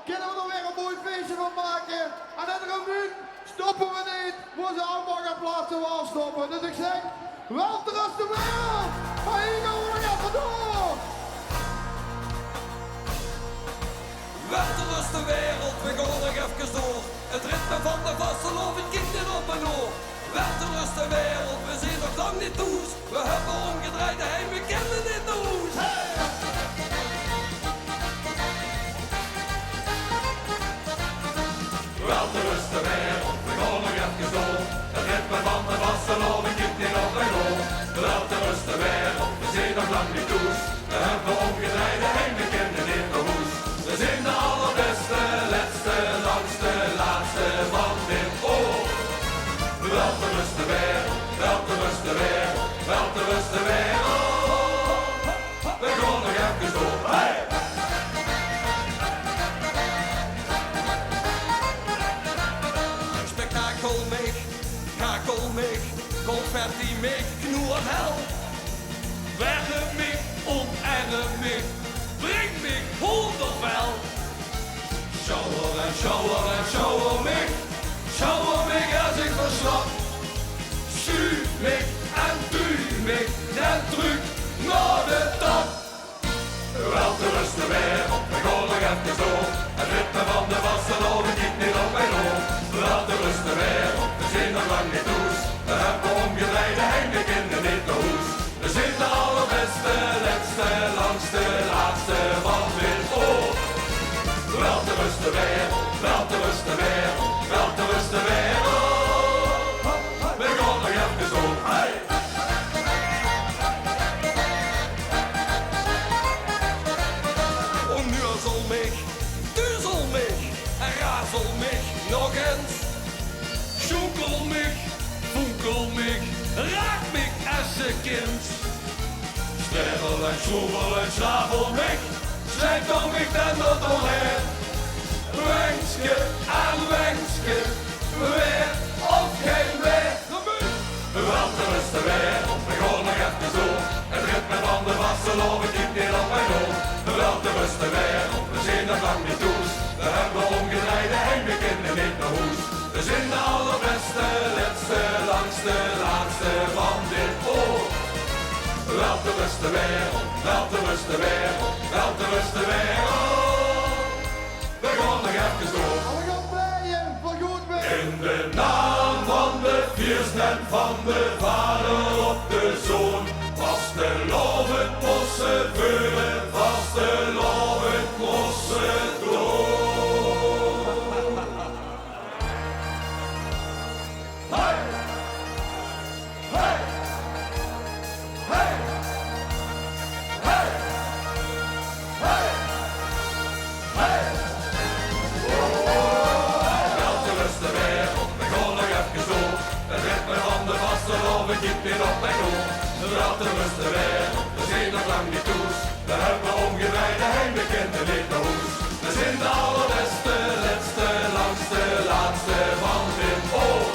kunnen we er weer een mooi feestje van maken. En in de revue stoppen we niet, voor ze allemaal gaan plaatsen waar stoppen. Dus ik zeg, wel de rest de wereld, maar hier gaan we nog even door. Wel de rust de wereld, we gaan nog even door. Het ritme van de vastelovend het kiekt in op en oor. Wel de rust de wereld, we zijn nog lang niet thuis. We hebben omgedraaid de heim, we kennen dit nieuws. Hey! Wel de rust de wereld, we gaan nog even door. Het ritme van de vastelovend kiekt in op en oor. Wel de rust de wereld, we zijn nog lang niet thuis. We hebben omgedraaid de heim, we kennen dit nieuws. We zijn de allerbeste, letste, langste, laatste van dit oor. Wel te rust de wereld, wel te rust de wereld, wel te rust de wereld. We gaan nog even door, hey! Spektakel mee, kakel mee, confetti mee, knoer hel. Werde mij, onterre mij, breng mij hondervel. Shower en shower en shower mij, shower mij als ik verslag. Stuur mij en duw mij, den druk naar de top. Wel te rust de wereld, we gaan nog even door. Het ritme van de vastelovend giet niet op en oor. Wel te rust de wereld, we zijn nog lang niet thuis. We hebben omgedraaid de heim, we kennen niet de hoes. We zijn de allerbeste, letste, langste, laatste van dit oor. Wel te rust de wereld, wel te rust de wereld, wel te rust de wereld. We gaan nog even zo, hey! Oh, nu zal mij, duzel mij, en razel mij nog eens. Schoenkel mij, funkel mij, raak mij als een kind. Sterrel en schroevel en slavel mij, schrijf dan mij dan dat doorheen. Wenske en wenske, weer of geen weer. Wel te rust de wereld, we gaan nog even zo. Het ritme van de vastelovend giet niet op en door. Wel te rust de wereld, we zijn nog lang niet thuis. We hebben omgedraaid de heim, we kennen niet de hoes. We zijn de allerbeste, letste, langste, laatste van dit oor. Wel te rust de wereld, wel te rust de wereld, wel te rust de wereld. We gaan nog even door. We gaan bijen, voor goed mee. In de naam van de Vierst en van de Vader op de Zoon. Vastelovend mosse vuren, vastelovend mosse dood. Hey! Hey! Hey! Hey! Hey! Hey! Wel te rust de wereld, we gaan nog even zo. Het ritme van de vastelovend giet niet op en door. Wel te rust de wereld, we zijn nog lang niet thuis. We hebben omgedraaid de heim, we kennen niet de hoes. We zijn de allerbeste, letste, langste, laatste van dit oor.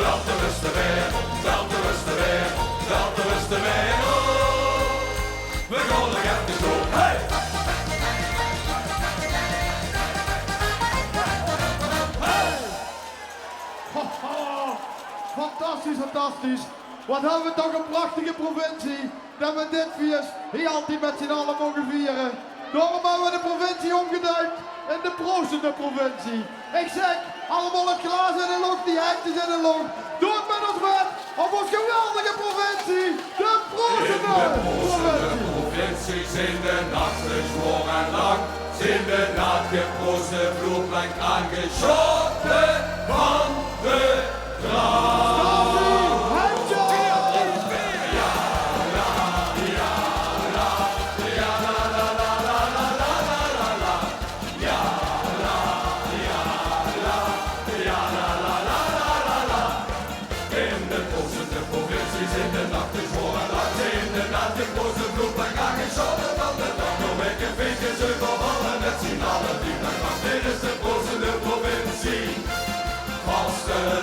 Wel te rust de wereld, wel te rust de wereld, wel te rust de wereld. We gaan nog even door, hey! Hey! Fantastisch, fantastisch. Wat hebben we toch een prachtige provincie. Dat we dit feest hier altijd met z'n allen mogen vieren. Daarom hebben we de provincie omgeduikt in de proostende provincie. Ik zeg, allemaal het glas in de lucht, die hektjes in de lucht. Doe het met ons met op ons geweldige provincie. De proostende provincie zijn de nachten zwoar en lang. Zijn de naadgeprooste vloerplank aangeschoten van de graan. Dit is de provincie, vastelovend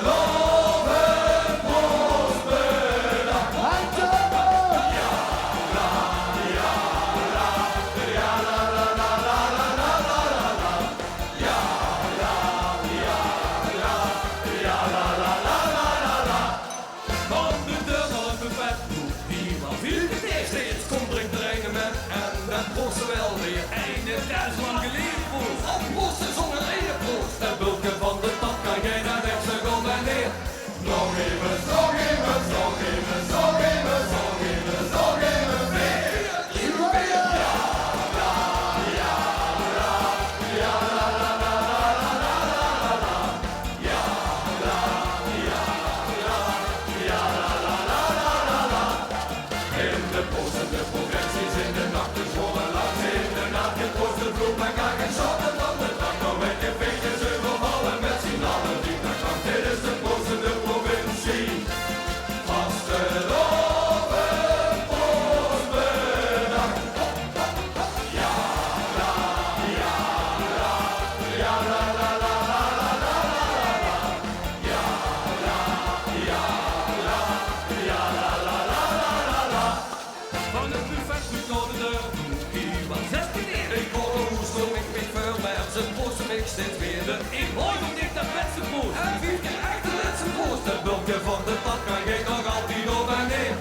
steeds weer de ik mooi nog niet de beste poes. En 4 keer echt de laatste poes. De bulkje van de pad kan geen nog altijd op en neer.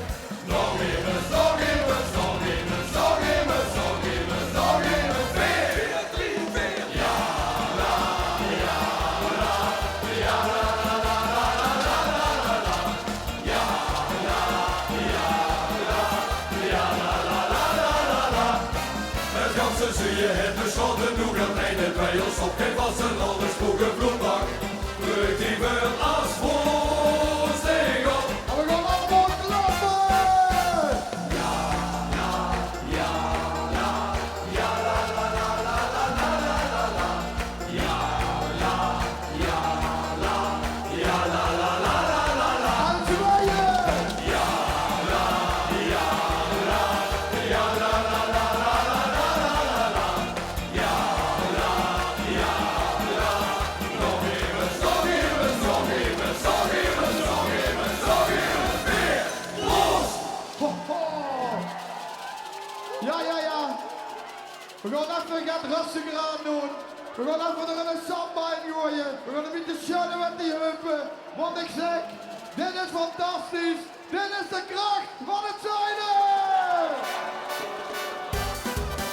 Nog even, nog even, nog even, nog even, nog even, nog even, 4, 3, 4. Ja, la, ja, la, ja, la, la, la, la, la, la, la, la. Ja, la, ja, la, ja, la, la, la, la, la, la. Het ganse zie je het beschoten, doe dat rijden bij ons op. Geen wassen, alles vroeger bloedbak. Leuk die wel als voor sting op. En we gaan allemaal klappen! Ja, ja, ja, la, ja, la, la, la, la, la, la, la, la, la. Ja, la, ja, la, ja, la, la, la, la, la, la. Aan het zwaaien! Ja, la, ja, la, ja, la, la, la, la, la, la, la, la. Ja, la, ja, la. Nog even, nog even, nog even, nog even, nog even, nog even. 4, los! Ho, ho. Ja, ja, ja. We gaan even wat rustiger aan doen. We gaan even er een samba in gooien. We gaan een beetje schudden met die heupen. Want ik zeg, dit is fantastisch. Dit is de kracht van het zuiden.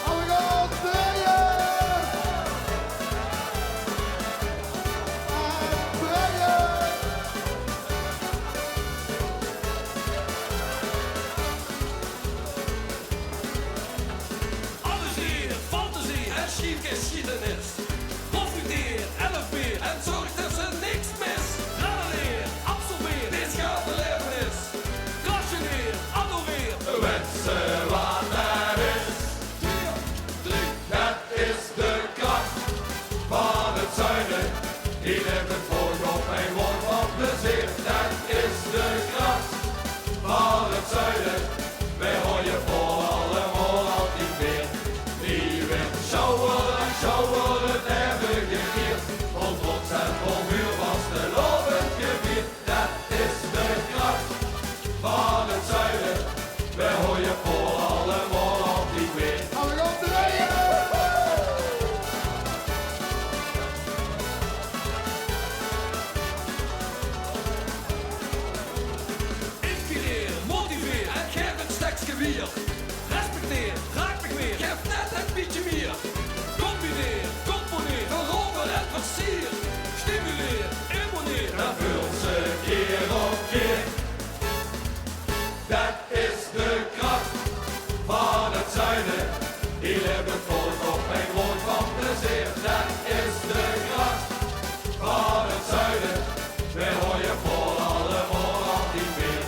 En we gaan draaien. En draaien. Alles hier, fantasie en chic geschiedenis. Profiteer, 11 bier en zorg dat ze niks mis. Radeleer, absorbeer, dit gaat belevenis. Crasheneer, adoreer, wensen wat er is. 4, 3, het is de kracht van het zuiden. Die neemt het volk op en wordt van plezier. Dat is de kracht van het zuiden. Wij gooien voor allemaal altijd weer. Die wil sjouwen en sjouwen het hebben gekeerd. Vol trots en vol vuur was de lovend gevierd. Dat is de kracht van het zuiden. Wij gooien voor allemaal altijd weer. En we gaan draaien. Inspireer, motiveer en geef een stekje bier. Respecteer, raak me weer, geef net een beetje meer. Combineer, componeer, verover en versier. Stimuleer, imponeer en vul ze keer op keer. Dat is de kracht van het zuiden. Die leeft het volk op en wordt van plezier. Dat is de kracht van het zuiden. Wij gooien voor allemaal altijd weer.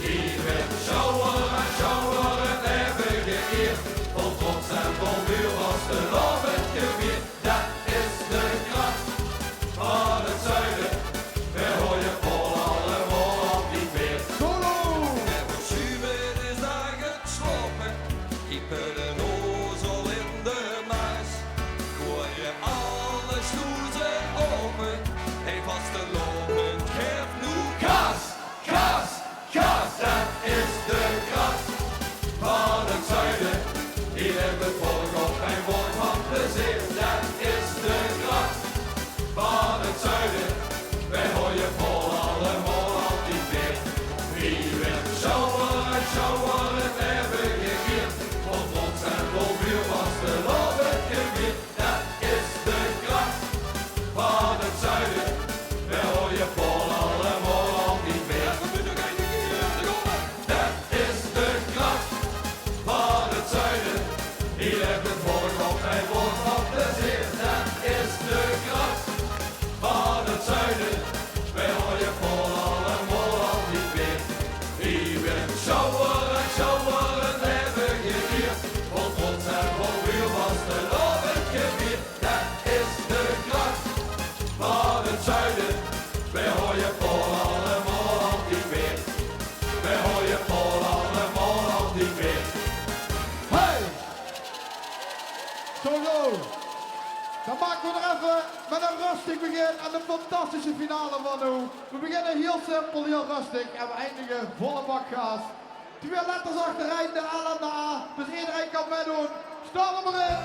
Die wil sjouwen en sjouwen het hebben geëerd. Vol trots en vol vuur was de lovend gevierd. Dat is de kracht van het zuiden. Wij gooien voor allemaal altijd weer. Solo. En voor Schuwen is daar geslopen. Keeper de nozel in de maas. Gooi je alle stoelzen open. Hij vast te lopen, geef nu gas, gas, gas. Dat is de kracht van het zuiden. Die neemt het volk op en wordt van plezier. Dat is de kracht van het zuiden. Wij gooien voor allemaal altijd weer. Wie wil sjouwen en sjouwen het hebben gekeerd. Vol trots en vol vuur was de lovend gevierd. Dat is de kracht van het zuiden. Wij gooien voor allemaal altijd weer. Dat is de kracht van het zuiden. Die leeft het volk op en wordt van plezier. Dat is de kracht van het zuiden. Wij gooien voor allemaal altijd weer. Wie wil sjouwen en sjouwen het hebben gevierd. Vol trots en vol vuur was de lovend gevierd. Dat is de kracht van het zuiden. Wij gooien voor allemaal altijd weer. Wij gooien voor allemaal altijd weer. Hey! Solo! Dan maken we er even met een rustig begin aan de fantastische finale van nu. We beginnen heel simpel, heel rustig en we eindigen volle bak gas. 2 letters achterin, de L en de A, dus iedereen kan meedoen. Staan er maar in!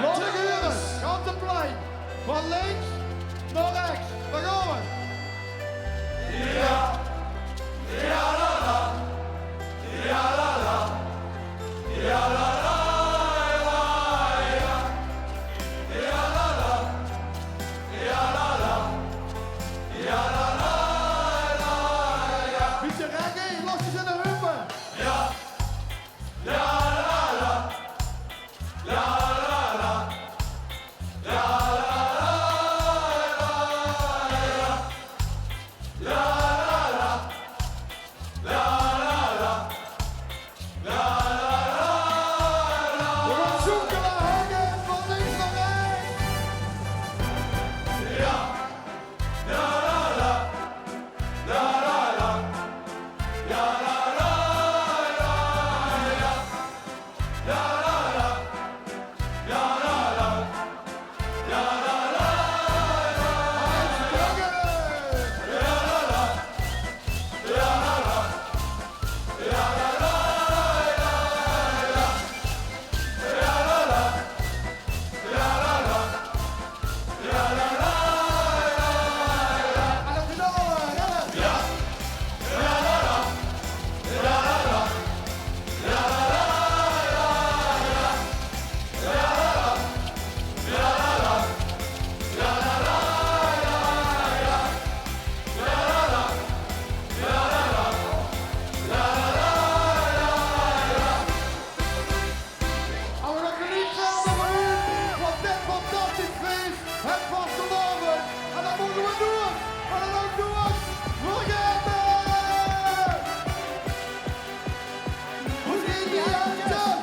Laat ik huren, ganse plein. Van links naar rechts. Daar gaan we. Ja, ja la la, ja la la, ja la la, ja, ja la la, ja la la, ja la la, ja. Beetje reggae, los eens in de heupen. Ja, ja la la, la la la, la la la, la la la, We gaan zoeken naar Hagen van links naar rechts. ja, la la la, la la la, la la la, ja, la la la, la la la, la la la, En de finale, rennen. En we gaan genieten van u, van dit fantastisch feest, het vastelavond. En dat mogen we doen. En dan ook doen. Vergeten! Hoe ging die handen?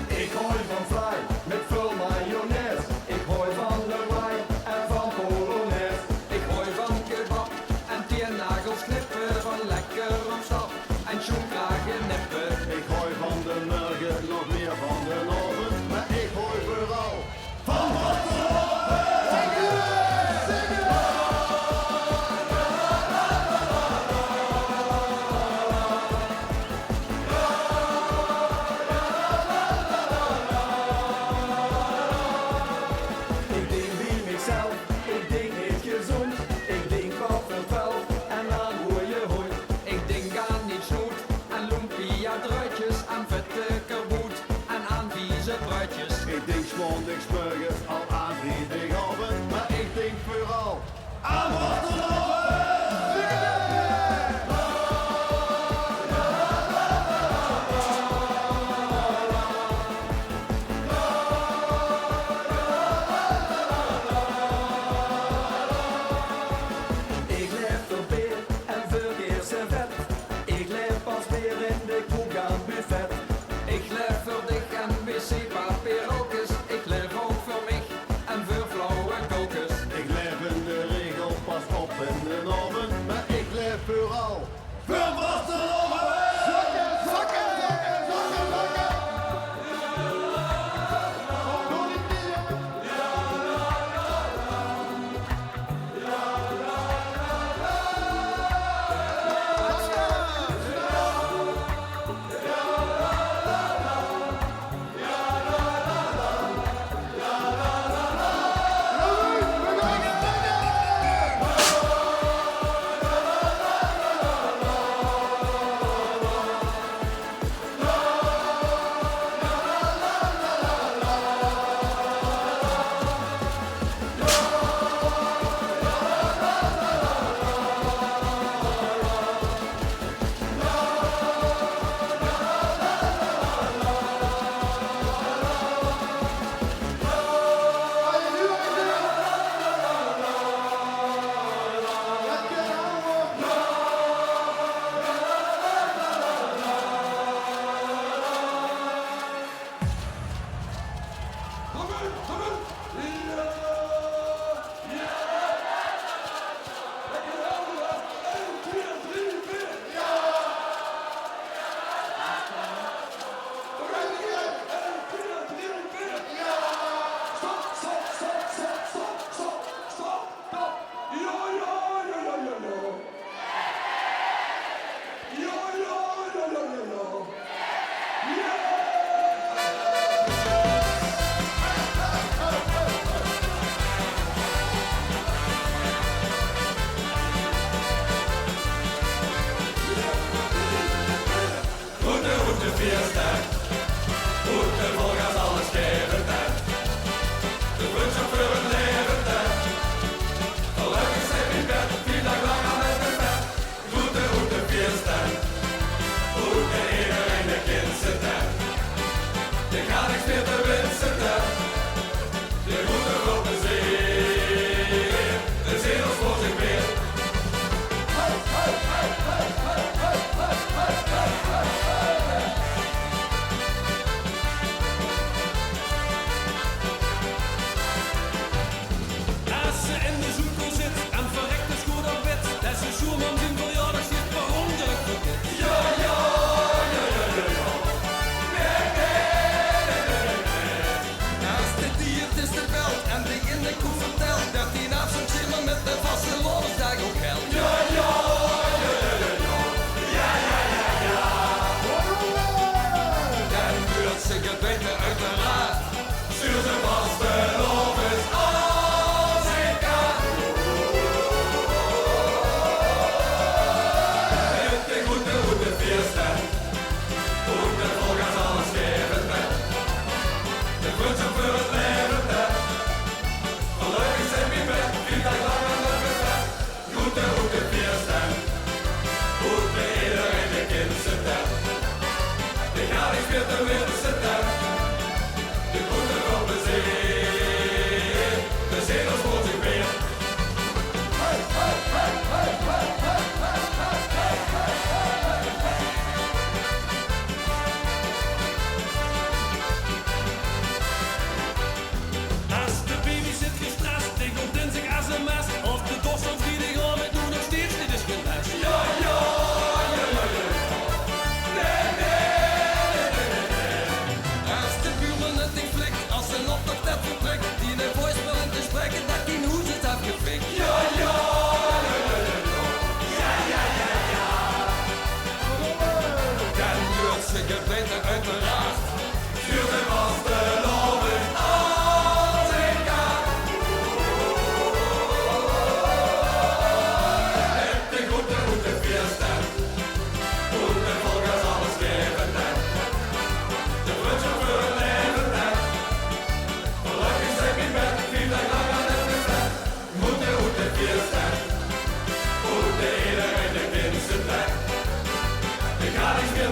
Ik gooi van fly met veel mayonaise. Ik gooi van de wijn en van polonaise. Ik gooi van kebab en teernagels knippen, van lekker op stap en schoenkragen nippen. Ik gooi van de morgen nog meer van de oven. Maar ik gooi vooral van wat Ik denk wie mezelf, ik denk niet gezond. Ik denk wat vervuil en dan hoor je hooi. Ik denk aan niet snoet en lumpia druitjes, aan vette kerboet en aan vieze bruidjes. Ik denk zondags burgers al aan vrijdagavond. Maar ik denk vooral aan wat Ik leef voor beer en verkeer servet. Ik leef pas weer in de kroeg aan buffet. Ik leef voor dich en wc-papier ook eens. Ik leef ook voor mij en voor flauwe kokes. Ik leef in de regel pas op in de oven. Maar ik leef vooral voor vastelovend. Zakken, zakken, zakken, zakken, zakken. Door die knieën. We gaan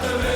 weer de